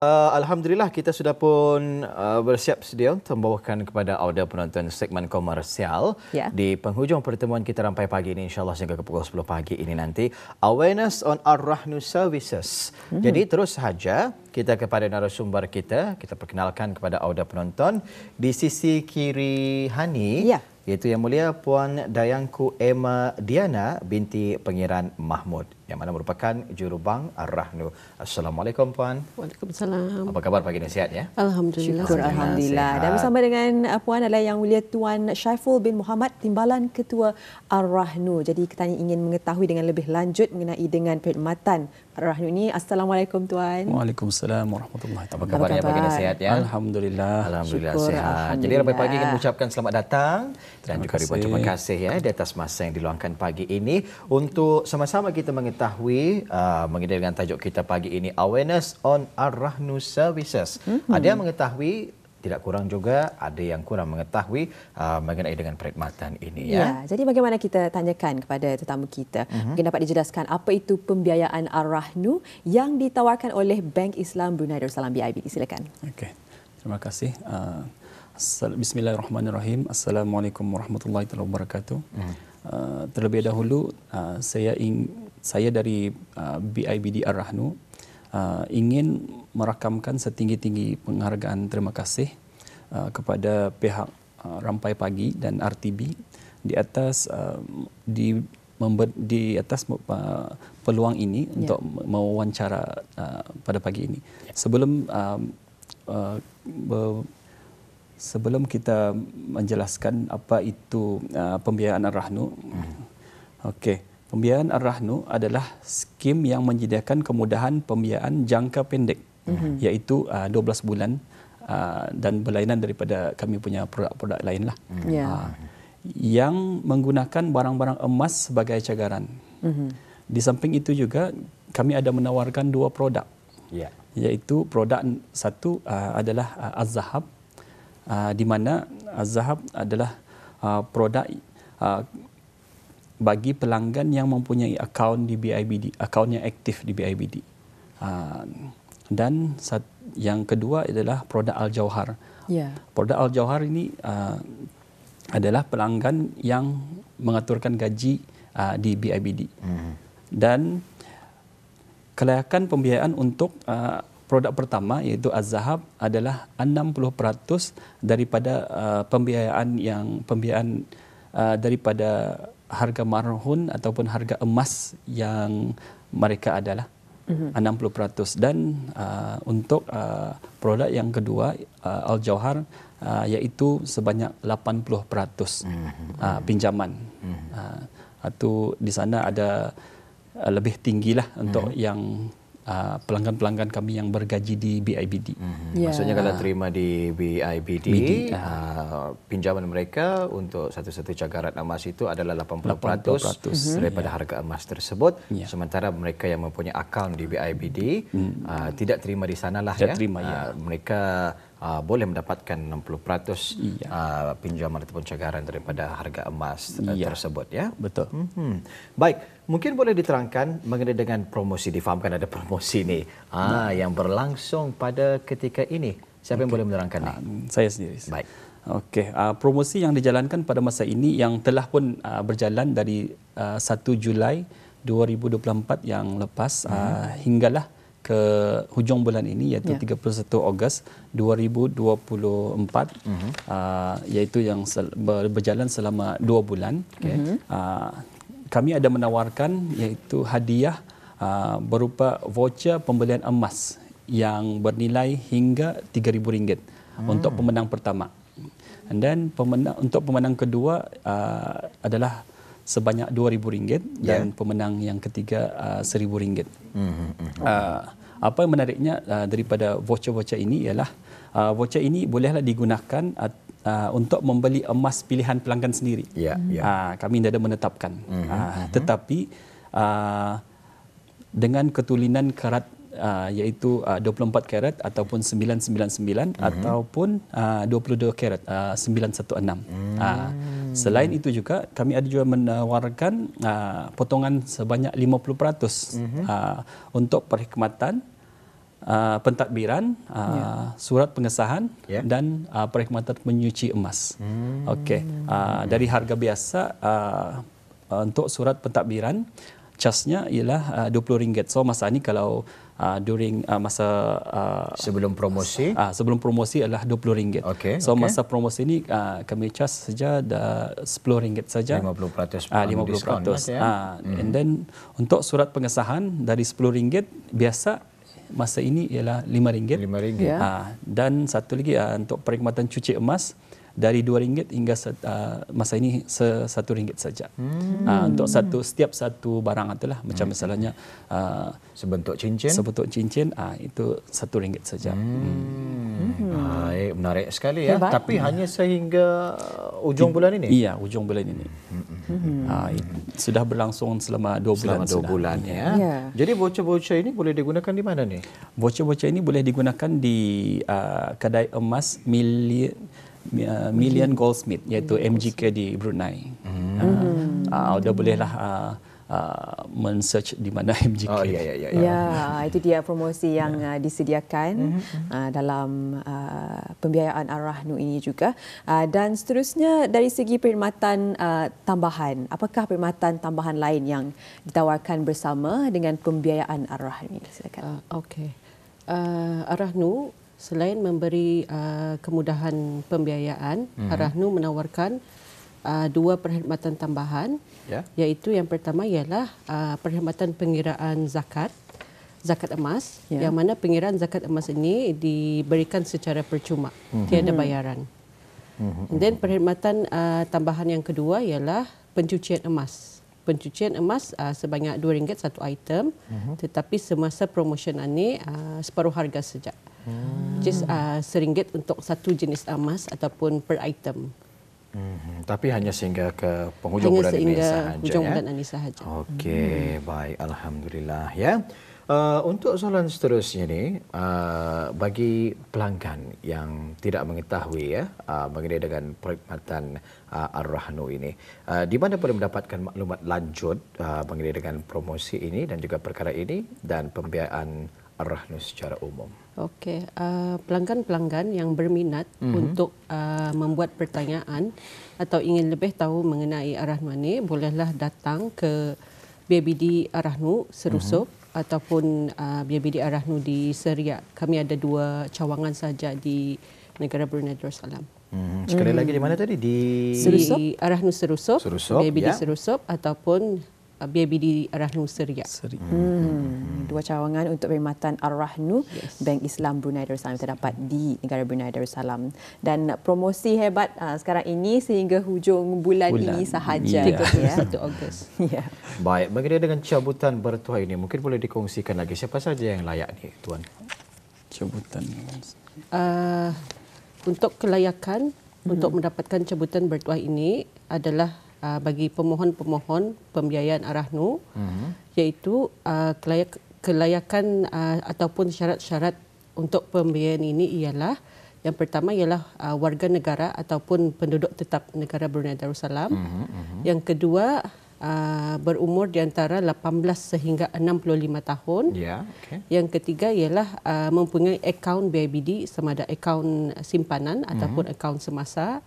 Alhamdulillah kita sudah pun bersiap sedia untuk membawakan kepada audio penonton segmen komersial di penghujung pertemuan kita rampai pagi ini, insyaAllah sehingga ke pukul 10 pagi ini nanti, Awareness on Ar-Rahnu Services. Jadi terus sahaja kita kepada narasumber kita perkenalkan kepada audio penonton. Di sisi kiri Hani, iaitu Yang Mulia Puan Dayangku Emma Diana binti Pangeran Mahmud, yang mana merupakan jurubang Ar-Rahnu. Assalamualaikum Puan. Waalaikumsalam. Apa khabar pagi ini, sihat ya? Alhamdulillah. Alhamdulillah. Dan bersama dengan Puan adalah Yang Mulia Tuan Syaiful bin Muhammad, Timbalan Ketua Ar-Rahnu. Jadi kita ingin mengetahui dengan lebih lanjut mengenai dengan perkhidmatan Ar-Rahnu ini. Assalamualaikum Tuan. Waalaikumsalam warahmatullahi wabarakatuh. Apa kabarnya pagi ini, sihat ya? Alhamdulillah. Alhamdulillah Syukur, sihat. Alhamdulillah. Jadi ramai pagi ingin mengucapkan selamat datang dan juga ribuan terima kasih. kasih ya di atas masa yang diluangkan pagi ini untuk sama-sama kita mengetahui mengenai dengan tajuk kita pagi ini, Awareness on Ar-Rahnu Services. Ada yang mengetahui, tidak kurang juga ada yang kurang mengetahui mengenai dengan perkhidmatan ini ya. Jadi bagaimana kita tanyakan kepada tetamu kita, mungkin dapat dijelaskan apa itu pembiayaan Ar-Rahnu yang ditawarkan oleh Bank Islam Brunei Darussalam BIBD. Silakan. Okey. Terima kasih. Bismillahirrahmanirrahim. Assalamualaikum warahmatullahi wabarakatuh. Terlebih dahulu saya dari BIBD Ar-Rahnu ingin merakamkan setinggi-tinggi penghargaan terima kasih kepada pihak Rampai Pagi dan RTB di atas peluang ini untuk mewawancara pada pagi ini. Sebelum kita menjelaskan apa itu pembiayaan Ar-Rahnu. Okey, pembiayaan Ar-Rahnu adalah skim yang menyediakan kemudahan pembiayaan jangka pendek, iaitu 12 bulan dan berlainan daripada kami punya produk-produk lain lah. Yang menggunakan barang-barang emas sebagai cagaran. Di samping itu juga kami ada menawarkan dua produk. Iaitu produk satu adalah Az-Zahab, di mana Az-Zahab adalah produk bagi pelanggan yang mempunyai akaun di BIBD, akaun yang aktif di BIBD. Dan yang kedua adalah produk Al-Jauhar. Produk Al-Jauhar ini adalah pelanggan yang mengaturkan gaji di BIBD. Dan kelayakan pembiayaan untuk produk pertama iaitu Az-Zahab adalah 60% daripada pembiayaan daripada harga marhun ataupun harga emas yang mereka adalah 60%. Dan untuk produk yang kedua Al-Jauhar iaitu sebanyak 80% pinjaman. Itu di sana ada lebih tinggilah untuk yang pelanggan-pelanggan kami yang bergaji di BIBD. Maksudnya kalau terima di BIBD, pinjaman mereka untuk satu-satu cagaran emas itu adalah 80% daripada harga emas tersebut. Sementara mereka yang mempunyai akaun di BIBD tidak terima di sanalah ya. Mereka boleh mendapatkan 60% pinjaman ataupun cagaran daripada harga emas tersebut ya. Betul. Baik, mungkin boleh diterangkan mengenai dengan promosi. Difahamkan ada promosi ni yang berlangsung pada ketika ini. Siapa yang boleh menerangkan ni? Saya sendiri. Baik. Okey, promosi yang dijalankan pada masa ini yang telah pun berjalan dari 1 Julai 2024 yang lepas hinggalah ke hujung bulan ini iaitu 31 Ogos 2024, iaitu yang berjalan selama 2 bulan. Kami ada menawarkan iaitu hadiah berupa voucher pembelian emas yang bernilai hingga RM3,000 untuk pemenang pertama. Dan untuk pemenang kedua adalah sebanyak RM2,000 dan pemenang yang ketiga RM1,000. Apa yang menariknya daripada voucher-voucher ini ialah voucher ini bolehlah digunakan untuk membeli emas pilihan pelanggan sendiri. Kami tidak ada menetapkan. Tetapi dengan ketulinan karat iaitu 24 karat ataupun 999 ataupun 22 karat 916. Selain itu juga kami ada juga menawarkan potongan sebanyak 50% untuk perkhidmatan pentadbiran, surat pengesahan dan perkhidmatan menyuci emas. Okey. Dari harga biasa untuk surat pentadbiran, charge-nya ialah RM20. So masa ni kalau during masa sebelum promosi adalah RM20. Masa promosi ni kami charge saja RM10 saja. 50% 50%. And then untuk surat pengesahan dari RM10 biasa masa ini ialah RM5. Dan satu lagi untuk perkhidmatan cuci emas dari RM2 hingga masa ini RM1 saja. Untuk setiap satu barang itulah, macam misalnya sebentuk cincin itu RM1 saja. Baik, menarik sekali ya. Tapi hanya sehingga ujung bulan ini. Iya, ujung bulan ini. Sudah berlangsung selama 2 bulan. Selama 2 bulan ya. Jadi voucher-voucher ini boleh digunakan di mana nih? Voucher-voucher ini boleh digunakan di kedai emas Million Goldsmith, iaitu MGK di Brunei. Dah bolehlah men-search di mana MGK. Itu dia promosi yang disediakan dalam pembiayaan Ar-Rahnu ini juga. Dan seterusnya dari segi perkhidmatan tambahan, apakah perkhidmatan tambahan lain yang ditawarkan bersama dengan pembiayaan Ar-Rahnu ini? Silakan. Ar-Rahnu selain memberi kemudahan pembiayaan, Ar-Rahnu menawarkan 2 perkhidmatan tambahan, iaitu yang pertama ialah perkhidmatan pengiraan zakat emas, yang mana pengiraan zakat emas ini diberikan secara percuma, tiada bayaran. Dan perkhidmatan tambahan yang kedua ialah pencucian emas. Pencucian emas sebanyak RM2 satu item, tetapi semasa promotion ini separuh harga saja. Just RM1 untuk satu jenis emas ataupun per item. Tapi hanya sehingga ke penghujung bulan ini sahaja. Hujung bulan ini sahaja. Okey, baik, alhamdulillah ya. Untuk soalan seterusnya ni, bagi pelanggan yang tidak mengetahui mengenai dengan perkhidmatan Ar-Rahnu ini, di mana boleh mendapatkan maklumat lanjut mengenai dengan promosi ini dan juga perkara ini dan pembiayaan Ar-Rahnu secara umum? Okey, pelanggan-pelanggan yang berminat untuk membuat pertanyaan atau ingin lebih tahu mengenai Ar-Rahnu ini, bolehlah datang ke BBD Ar-Rahnu Serusup ataupun BBD Ar-Rahnu di Seriak. Kami ada 2 cawangan saja di negara Brunei Darussalam. Sekali lagi di mana tadi? Di Ar-Rahnu Serusup, BBD Serusup ataupun BBD Ar-Rahnu Seriak. 2 cawangan untuk perkhidmatan Ar-Rahnu Bank Islam Brunei Darussalam terdapat di negara Brunei Darussalam. Dan promosi hebat sekarang ini sehingga hujung bulan ini sahaja. 31 Ogos. Baik, mengenai dengan cabutan bertuah ini, mungkin boleh dikongsikan lagi siapa saja yang layak ni, Tuan? Cabutan. Untuk kelayakan untuk mendapatkan cabutan bertuah ini adalah bagi pemohon-pemohon pembiayaan Ar-Rahnu, iaitu kelayakan ataupun syarat-syarat untuk pembiayaan ini ialah, yang pertama ialah warga negara ataupun penduduk tetap negara Brunei Darussalam. Yang kedua, berumur di antara 18 sehingga 65 tahun. Yang ketiga ialah mempunyai akaun BIBD, sama ada akaun simpanan ataupun akaun semasa.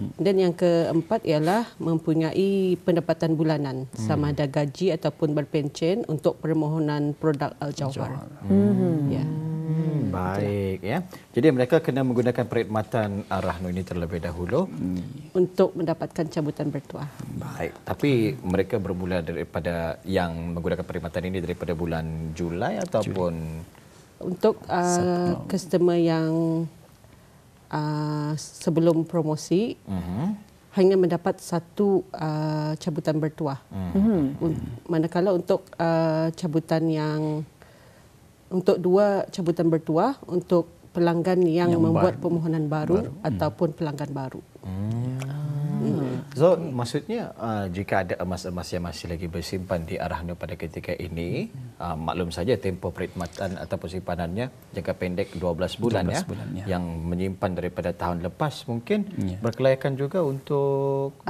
Dan yang keempat ialah mempunyai pendapatan bulanan, sama ada gaji ataupun berpencen untuk permohonan produk Al-Jawhar. Baik ya. Jadi mereka kena menggunakan perkhidmatan Ar-Rahnu ini terlebih dahulu untuk mendapatkan cabutan bertuah. Baik, tapi mereka bermula daripada yang menggunakan perkhidmatan ini daripada bulan Julai ataupun untuk customer yang sebelum promosi hanya mendapat 1 cabutan bertuah. Manakala untuk cabutan yang untuk 2 cabutan bertuah untuk pelanggan yang membuat permohonan baru ataupun pelanggan baru. So maksudnya jika ada emas-emas yang masih lagi bersimpan di Ar-Rahnu pada ketika ini, maklum saja tempoh perkhidmatan ataupun simpanannya jangka pendek 12 bulan, yang menyimpan daripada tahun lepas mungkin berkelayakan juga untuk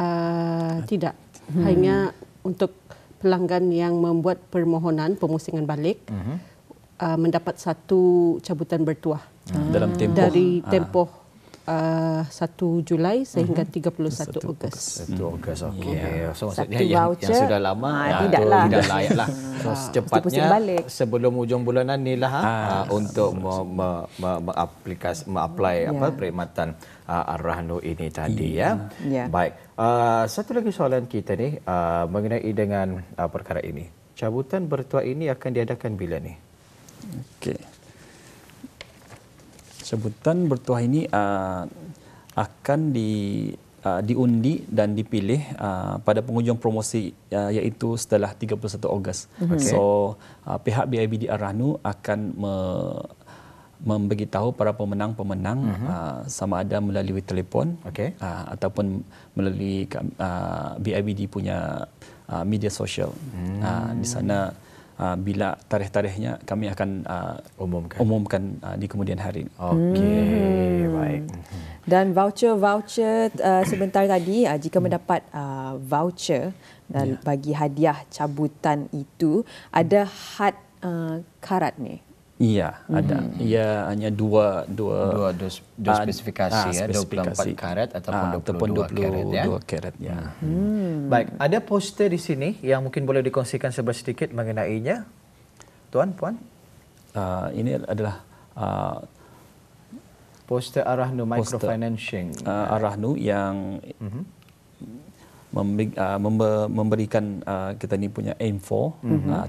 tidak, hanya untuk pelanggan yang membuat permohonan pemusingan balik mendapat satu cabutan bertuah dalam tempoh dari tempoh 1 Julai sehingga 31 Ogos. 1 Ogos, okey. So maksudnya Satu yang voucher. sudah lama Tidaklah. tidak layak lah. So secepatnya balik. sebelum hujung bulanan ni lah untuk me-apply perkhidmatan Ar-Rahnu ini tadi ya. Baik. Satu lagi soalan kita ni mengenai dengan perkara ini. Cabutan bertuah ini akan diadakan bila ni? Okey. Cabutan bertuah ini akan diundi dan dipilih pada penghujung promosi iaitu setelah 31 Ogos. So pihak BIBD Ar-Rahnu akan memberitahu para pemenang-pemenang sama ada melalui telefon ataupun melalui BIBD punya media sosial. Di sana bila tarikh-tarikhnya kami akan umumkan di kemudian hari. Okey, baik. Dan voucher sebentar tadi, jika mendapat voucher dan bagi hadiah cabutan itu, ada had karat ni. Iya, ada. Ia hanya dua spesifikasi ya, 24 karat ataupun 22 karat ya. Baik, ada poster di sini yang mungkin boleh dikongsikan sedikit mengenainya. Tuan, puan? Ini adalah poster Ar-Rahnu Microfinancing. Ar-Rahnu yang memberikan kita ni punya info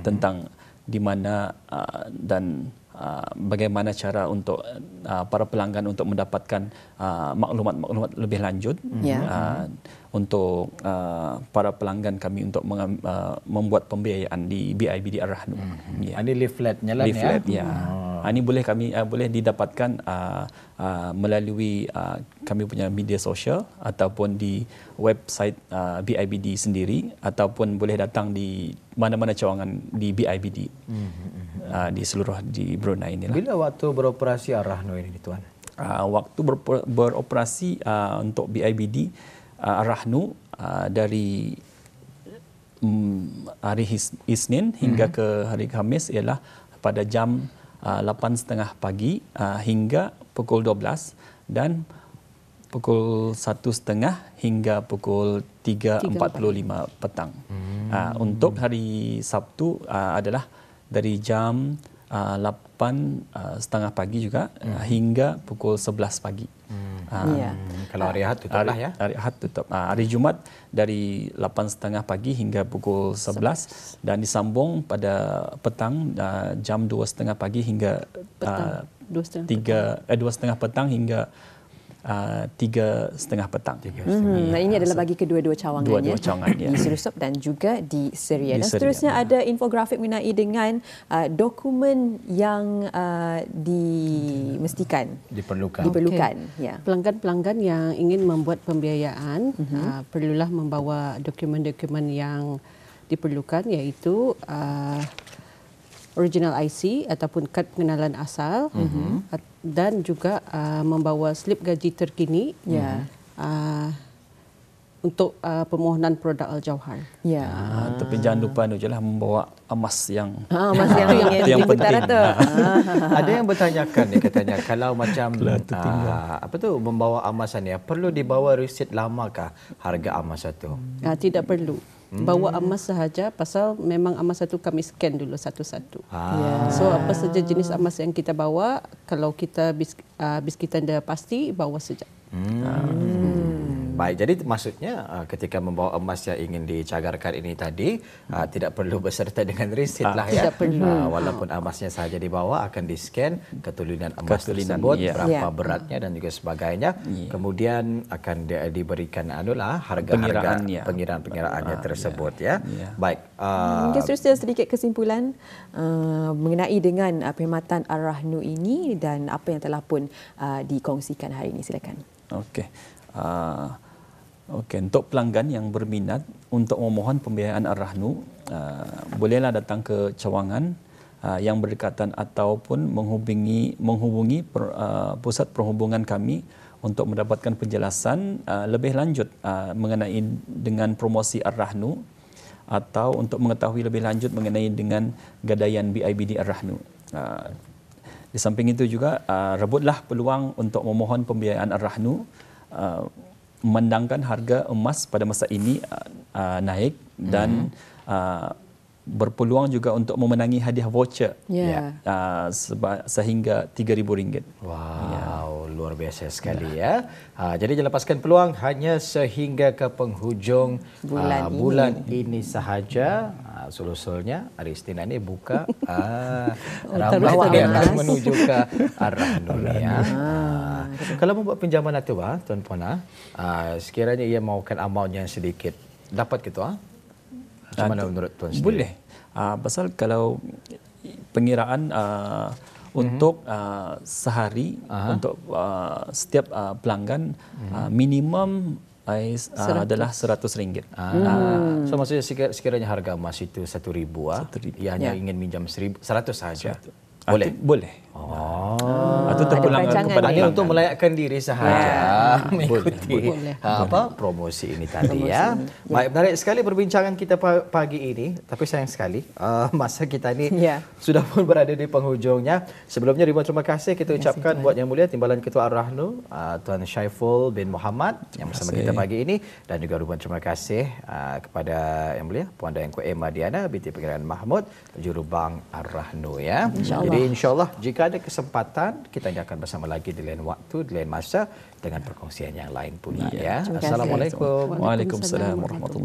tentang di mana dan bagaimana cara untuk para pelanggan untuk mendapatkan maklumat-maklumat lebih lanjut untuk para pelanggan kami untuk membuat pembiayaan di BIBD Ar-Rahnu. Ini leafletnya lah ya. Ini boleh didapatkan melalui kami punya media sosial ataupun di website BIBD sendiri ataupun boleh datang di mana-mana cawangan di BIBD di seluruh di Brunei ini. Bila waktu beroperasi Ar-Rahnu ini, Tuan? Waktu beroperasi untuk BIBD Ar-Rahnu dari hari Isnin hingga ke hari Khamis ialah pada jam 8.30 pagi hingga pukul 12 dan pukul 1.30 hingga pukul 3.45 petang. Untuk hari Sabtu adalah dari jam 8.30 pagi juga hingga pukul 11 pagi. Kalau hari Ahad tutup lah ya. Hari Ahad tutup. Hari Jumat dari 8.30 pagi hingga pukul 11 dan disambung pada petang jam 2.30 pagi hingga 2.30 petang hingga 3.30 petang. Ini adalah bagi kedua-dua cawangannya. Di Serusop dan juga di Serian. Dan seterusnya ada infografik mengenai dengan dokumen yang diperlukan. Ya. Pelanggan-pelanggan yang ingin membuat pembiayaan perlulah membawa dokumen-dokumen yang diperlukan iaitu original IC ataupun kad pengenalan asal dan juga membawa slip gaji terkini untuk permohonan produk Al-Jauhar. Tapi jangan lupa je lah membawa emas yang yang penting. Ada yang bertanyakan ni katanya kalau macam membawa emasan ya perlu dibawa resit lamakah harga emas itu? Tidak perlu. Bawa emas sahaja pasal memang emas itu kami scan dulu satu-satu. So apa saja jenis emas yang kita bawa, kalau kita bis kita dah pasti bawa saja. Baik, jadi maksudnya ketika membawa emas yang ingin dicagarkan ini tadi tidak perlu berserta dengan resit lah ya. Tidak perlu. Walaupun emasnya saja dibawa akan di-scan ketulinan emas tersebut, berapa beratnya dan juga sebagainya. Kemudian akan diberikan harga-harga pengiraan-pengiraannya tersebut ya. Baik. Mungkin seterusnya sedikit kesimpulan mengenai dengan perkhidmatan Ar-Rahnu ini dan apa yang telah pun dikongsikan hari ini. Silakan. Okey, untuk pelanggan yang berminat untuk memohon pembiayaan Ar-Rahnu, bolehlah datang ke cawangan yang berdekatan ataupun menghubungi pusat perhubungan kami untuk mendapatkan penjelasan lebih lanjut mengenai dengan promosi Ar-Rahnu atau untuk mengetahui lebih lanjut mengenai dengan gadaian BIBD Ar-Rahnu. Di samping itu juga rebutlah peluang untuk memohon pembiayaan Ar-Rahnu, memandangkan harga emas pada masa ini naik dan berpeluang juga untuk memenangi hadiah voucher sehingga RM3,000. Wow, luar biasa sekali ya. Jadi jangan lepaskan peluang hanya sehingga ke penghujung bulan ini sahaja. Sul-sulnya hari Isnin ini buka ramai yang akan menuju ke Ar-Rahnu ya. Kalau membuat pinjaman itu Tuan Puan, sekiranya ia mahukan amount yang sedikit, dapat gitu macam mana menurut Tuan sendiri? Boleh. Pasal kalau pengiraan untuk sehari untuk setiap pelanggan minimum adalah RM100. So maksudnya sekiranya harga emas itu RM1,000, ia hanya ingin minjam RM100 sahaja. Boleh? Boleh. Atau terpulang kepada hanya untuk melayakkan diri sahaja mengikuti promosi ini tadi ya. Baik, menarik sekali perbincangan kita pagi ini, tapi sayang sekali masa kita ni sudah pun berada di penghujungnya. Sebelumnya ribuan terima kasih kita ucapkan buat Yang Mulia Timbalan Ketua Ar-Rahnu Tuan Syaiful bin Muhammad yang bersama kita pagi ini, dan juga ribuan terima kasih kepada Yang Mulia Puan Dayang Kuek Madiana binti Pangeran Mahmud Jurubang Ar-Rahnu ya. Jadi insya-Allah jika ada kesempatan kita akan bersama lagi di lain waktu, di lain masa dengan perkongsian yang lain pula ya. Assalamualaikum. Waalaikumsalam warahmatullahi